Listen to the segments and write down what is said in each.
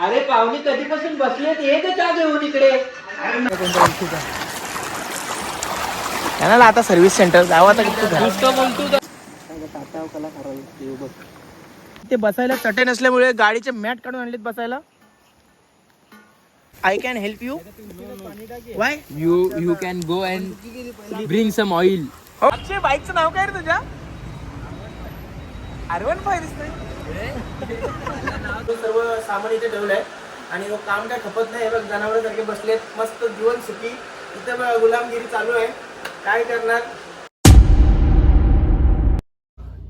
अरे पाहुणे कधीपासून बसलेत, ये तर चहा घेऊन इकडे. त्यांना आता सर्व्हिस सेंटर जावं आता बोलतो ते बसायला चटई नसल्यामुळे गाडीचे मॅट काढून आणलेत बसायला. I can help you. Why you can go and bring some oil. Akshay बाईकचं नाव काय रे तुझ्या? R15 दिसतंय. सर्व सामान इथे ठेवलंय आणि काम काय खपत नाही. बघ जनावरांसारखे बसलेत, मस्त जीवन सुखी. इथे बघ गुलामगिरी चालू आहे, काय करणार.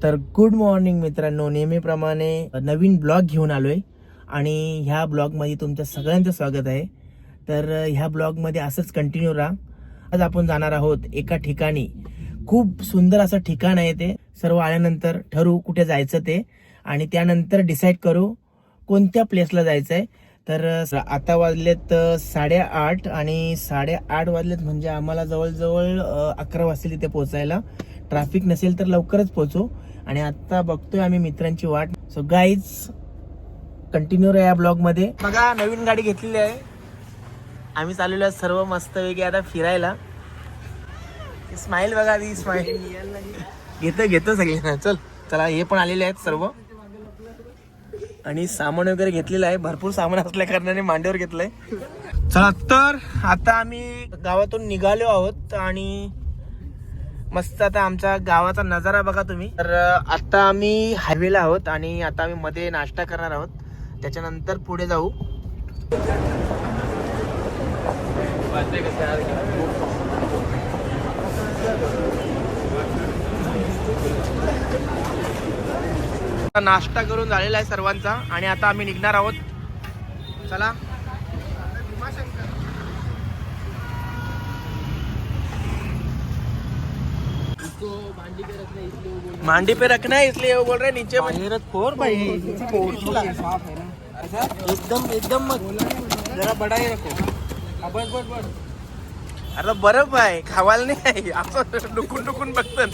तर गुड मॉर्निंग मित्रांनो, नेहमीप्रमाणे नवीन ब्लॉग घेऊन आलोय आणि ह्या ब्लॉगमध्ये तुमचं सगळ्यांचं स्वागत आहे. तर ह्या ब्लॉगमध्ये असंच कंटिन्यू राहा. आज आपण जाणार आहोत एका ठिकाणी. खूप सुंदर असं ठिकाण आहे ते. सर्व आल्यानंतर ठरवू कुठे जायचं ते आणि त्यानंतर डिसाईड करू कोणत्या प्लेसला जायचं आहे. तर आता वाजलेत 8:30 आणि 8:30 वाजलेत म्हणजे आम्हाला जवळजवळ 11 वाजतील तिथे पोहोचायला. ट्रॅफिक नसेल तर लवकरच पोहोचू. आणि आता बघतोय आम्ही मित्रांची वाट. सो गाईज कंटिन्यू या ब्लॉग मध्ये. बघा नवीन गाडी घेतलेली आहे. आम्ही चाललेलो आहे सर्व मस्त वेगळी आता फिरायला. स्माइल बघा, ती स्माइल घेतो सगळे. चला हे पण आलेले आहेत सर्व आणि सामान वगैरे घेतलेलं आहे. भरपूर सामान असल्या कारणाने मांडीवर घेतलंय. चला तर आता आम्ही गावातून निघालो आहोत आणि मस्त आता आमच्या गावाचा नजारा बघा तुम्ही. तर आता आम्ही हायवेला आहोत आणि आता आम्ही मध्ये नाश्ता करणार आहोत. त्याच्यानंतर पुढे जाऊ. नाश्ता करून झालेला आहे सर्वांचा आणि आता आम्ही निघणार आहोत. चला. मांडी पे रखना है इसलिए वो बोल रहे नीचे फोर भाई. एकदम जरा बडा ही रखो. बस. अरे बरं आहे, खावायला नाही आहे. असं डुकून बघतात.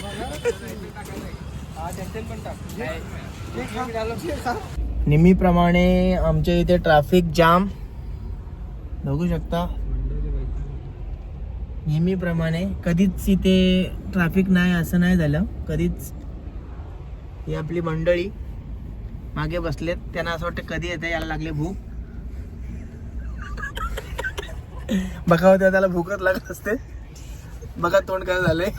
नेहमीप्रमाणे आमच्या इथे ट्रॅफिक जाम बघू शकता. नेहमीप्रमाणे कधीच इथे ट्रॅफिक नाही असं नाही झालं कधीच. ही आपली मंडळी मागे बसलेत, त्यांना असं वाटतं कधी येते, याला लागले भूक. बघा होत्या त्याला भूकच लागत असते. बघा तोंड काय झालंय.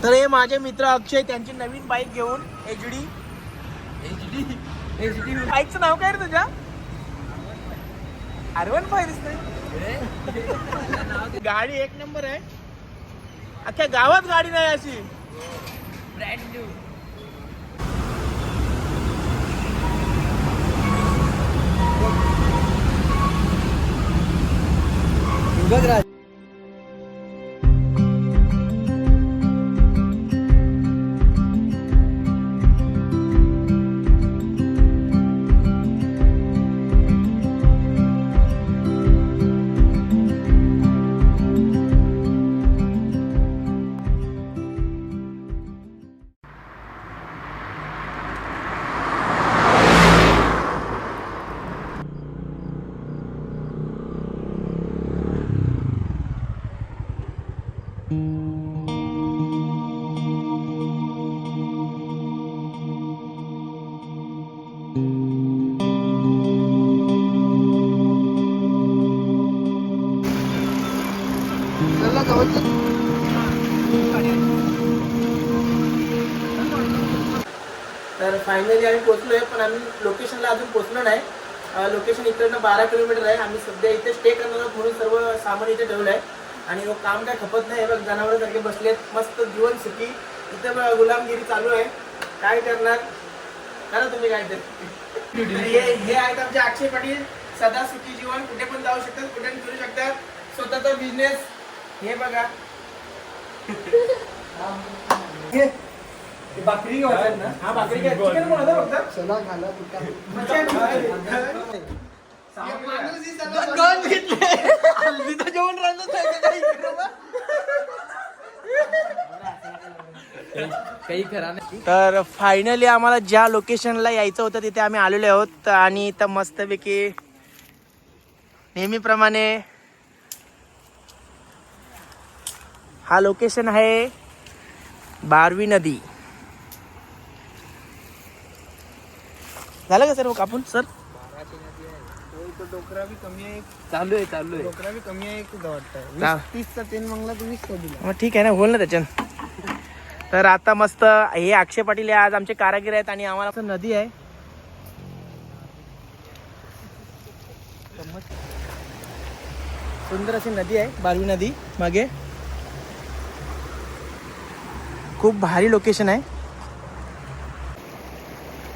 तर हे माझे मित्र अक्षय, त्यांची नवीन बाईक घेऊन HD बाईकचं नाव काय रे तुझ्या? R15 दिसतंय. गाडी एक नंबर आहे. अख्ख्या गावात गाडी नाही अशी. Brand new. तर फायनली आम्ही पोहोचलोय, पण आम्ही लोकेशनला अजून पोहोचलो नाही. लोकेशन इकडनं 12 किलोमीटर आहे. आम्ही सध्या इथे स्टे करणार आहोत म्हणून सर्व सामान इथे ठेवलं आहे आणि काम काय खपत नाही. बघ जनावरांसारखे बसलेत, मस्त जीवन सुखी. इथे गुलामगिरी चालू आहे, काय करणार. करा तुम्ही काय तरी. हे आहेत आमचे अक्षय पाटील. सदा सुखी जीवन, कुठे पण जाऊ शकतात, कुठे पण फिरू शकतात, स्वतःचा बिझनेस. हे बघा बकरी ना. हा बकरी काय चिकन बनवतो फक्त. चला खाला जेवण राहिलं काही खरा नाही. तर फायनली आम्हाला ज्या लोकेशनला यायचं होतं तिथे आम्ही आलेलो आहोत आणि इथं मस्तपैकी नेहमीप्रमाणे हा लोकेशन आहे बारवी नदी. झालं का सर कापून सर? डोकरा बी कमी आहे, चालू आहे डोकरा बी कमी आहे तुझं वाटतं. का? 30चा तेल मागला तर 20 दिला. मग ठीक आहे ना, बोल ना त्याच्यान. तर आता मस्त हे अक्षय पाटील हे आज आमचे कारागीर आहेत आणि आम्हाला असं नदी आहे. सुंदर अशी नदी आहे बारवी नदी मागे. खूप भारी लोकेशन आहे.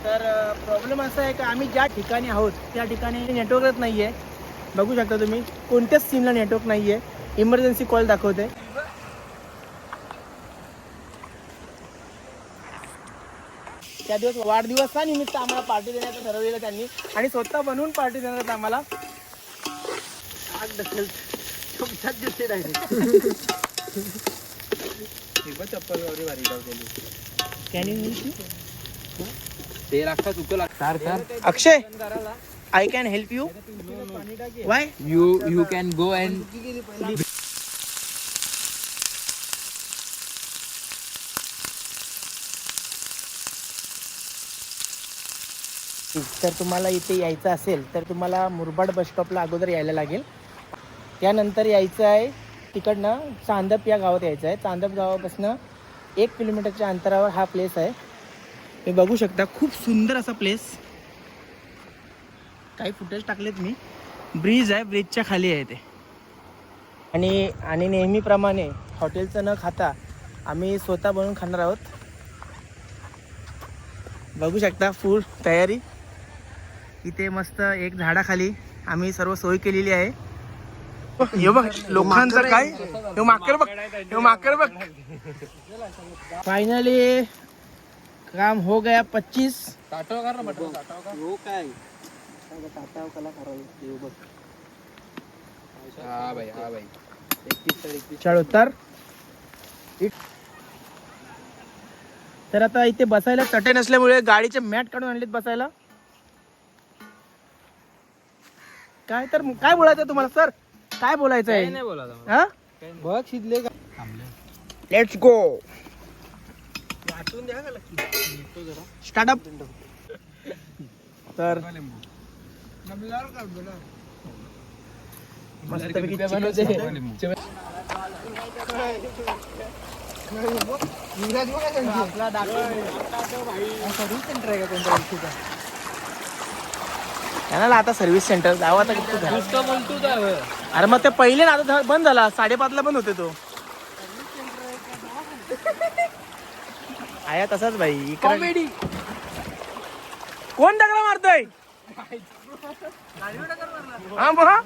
तर प्रॉब्लेम असा आहे की आम्ही ज्या ठिकाणी आहोत त्या ठिकाणी नेटवर्कच नाही आहे. बघू शकता तुम्ही कोणत्याच सिमला नेटवर्क नाही आहे. इमर्जन्सी कॉल दाखवते. त्या दिवस वाढदिवसा निमित्त आम्हाला पार्टी देण्याचं ठरवलेलं त्यांनी आणि स्वतः बनवून पार्टी देण्यात आम्हाला तुमच्याच दिवशी चप्पल वगैरे भारी लावलेली. कॅन यू ते राखा चुकं लागतं. Akshay I can help you. Why you can go and तर तुम्हाला इथे यायचं असेल तर तुम्हाला मुरबाड बस स्टॉपला अगोदर यायला लागेल. त्यानंतर यायचं आहे तिकडनं चांदप या गावात यायचं आहे. चांदप गावापासून 1 किलोमीटरच्या अंतरावर हा प्लेस आहे. हे बघू शकता खूप सुंदर असा प्लेस. काही फुटेज टाकलेत मी. ब्रिज आहे, ब्रिजच्या खाली आहे ते. आणि नेहमीप्रमाणे हॉटेलचं न खाता आम्ही स्वतः बनवून खाणार आहोत. बघू शकता फुल तयारी. इथे मस्त एक झाडाखाली आम्ही सर्व सोय केलेली आहे. हे बघ लोकांचं काय हे माकर बघ. फायनली काम हो गया. 25 ताटव कर ना बटन. हो काय हा भाई 31 चढउतार. तर आता इथे बसायला चटई नसल्यामुळे गाडीचे मॅट काढून आणलेत बसायला. काय तर काय बोलायचं तुम्हाला सर? काय बोलायचं आहे? नाही बोला हा बघ शिजले का? Let's go. वाटून द्या का लकी स्टार्टअप. तर मस्तपैकी चिकन आपला सर्व्हिस सेंटर आहे का कोणत्या गोष्टीचा? त्याला आता सर्व्हिस सेंटर जावं आता किती घरात. नुसतं बोलतो जावं. अरे मग ते पहिले ना आता बंद झाला. 5:30ला बंद होते तो. आया तसाच भाई. इकडं कॉमेडी. कोण दगडा मारतोय? हा बघा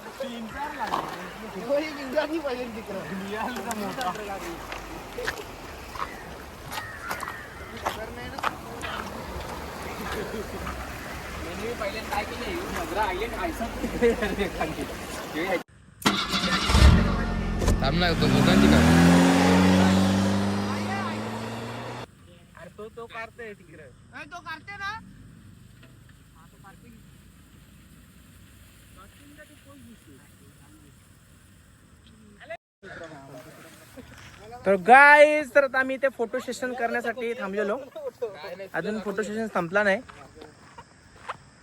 थांब ना तो मुगांची का तो काढतोय तिकडे. तो काढते ना. तर गाईज तर आता आम्ही इथे फोटो सेशन करण्यासाठी थांबलेलो. अजून फोटो सेशन संपला नाही.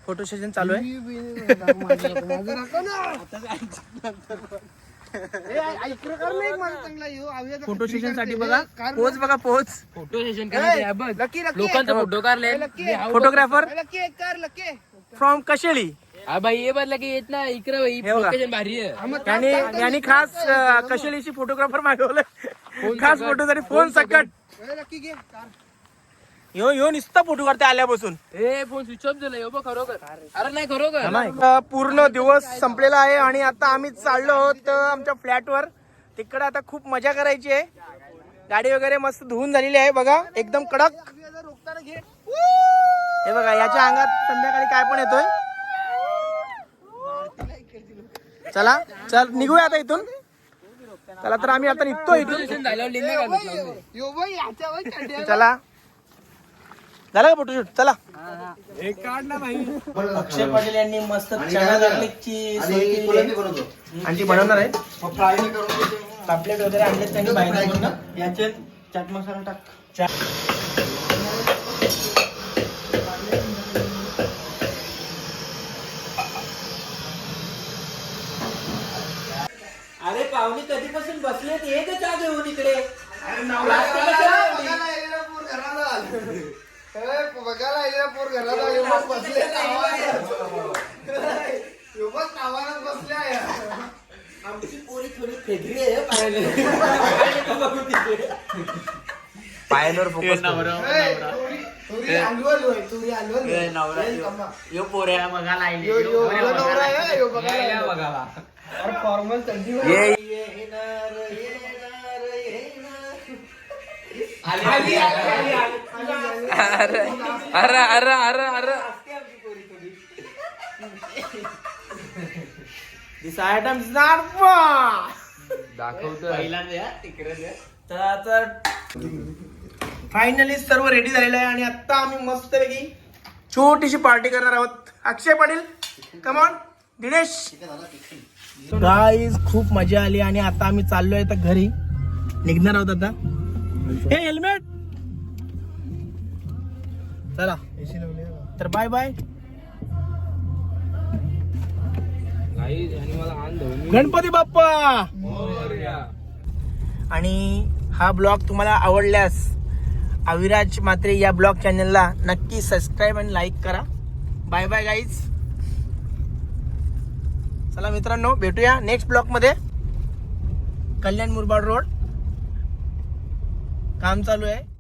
फोटो सेशन चालू आहे. फोटो सेशन साठी बघा पोच बघा पोच. फोटो सेशन करायचं बघ. लोकांचा फोटो काढले. Photographer from Kasheli. हा भाई ये बदला की येत ना इकडे भाई हे बघा. लोकेशन भारी आहे. यांनी खास कशेळीची फोटोग्राफर मागवलंय. खास फोटोसाठी फोन सकट. यो नुसता फोटो काढते आल्यापासून. ए फोन स्विच ऑफ झाला बघ खरोखर. अरे नाही खरोखर. पूर्ण दिवस संपलेला आहे आणि आता आम्ही चाललो आहोत आमच्या फ्लॅटवर. तिकडे आता खूप मजा करायची आहे. गाडी वगैरे मस्त धुवून झालेली आहे बघा एकदम कडक. हे बघा याच्या अंगात संध्याकाळी काय पण येतोय. चला चल निघूया आता इथून. चला तर आम्ही आता निघतो इथून. झाल्यावर लिंक नाही घालत लावून दे. चला झालं का फोटोशूट? चला. एक काढ ना भाई. अक्षय पाटील यांनी मस्त चणा गार्लिकची सोय केली आहे. आणि ती बनवणार आहे. पापलेट वगैरे आणलेत त्यांनी बाहेर. याचे चाट मसाला टाक. अरे पाहुणे कधीपासून बसलेत ये तर चहा घेऊन इकडे. आमची पोरी थोडी फेगरी आहे पायावर फोकस. यो पोऱ्या बघायला अरे अरे अरे अरे This item is not fun. दाखवतो. तर फायनली सर्व रेडी झालेलं आहे आणि आता आम्ही मस्तपैकी छोटीशी पार्टी करणार आहोत. अक्षय पाटील कमॉन. दिनेश गाईज खूप मजा आली आणि आता आम्ही चाललोय आता घरी निघणार आहोत आता. हे हेल्मेट. चला तर बाय बाय. आणि मला आण धवनी. गणपती बाप्पा. आणि हा ब्लॉग तुम्हाला आवडल्यास अविराज म्हात्रे या ब्लॉग चॅनलला नक्की सबस्क्राईब आणि लाईक करा. Bye bye guys. चला मित्रांनो भेटूया नेक्स्ट ब्लॉग मध्ये. कल्याण मुरबाड रोड काम चालू आहे.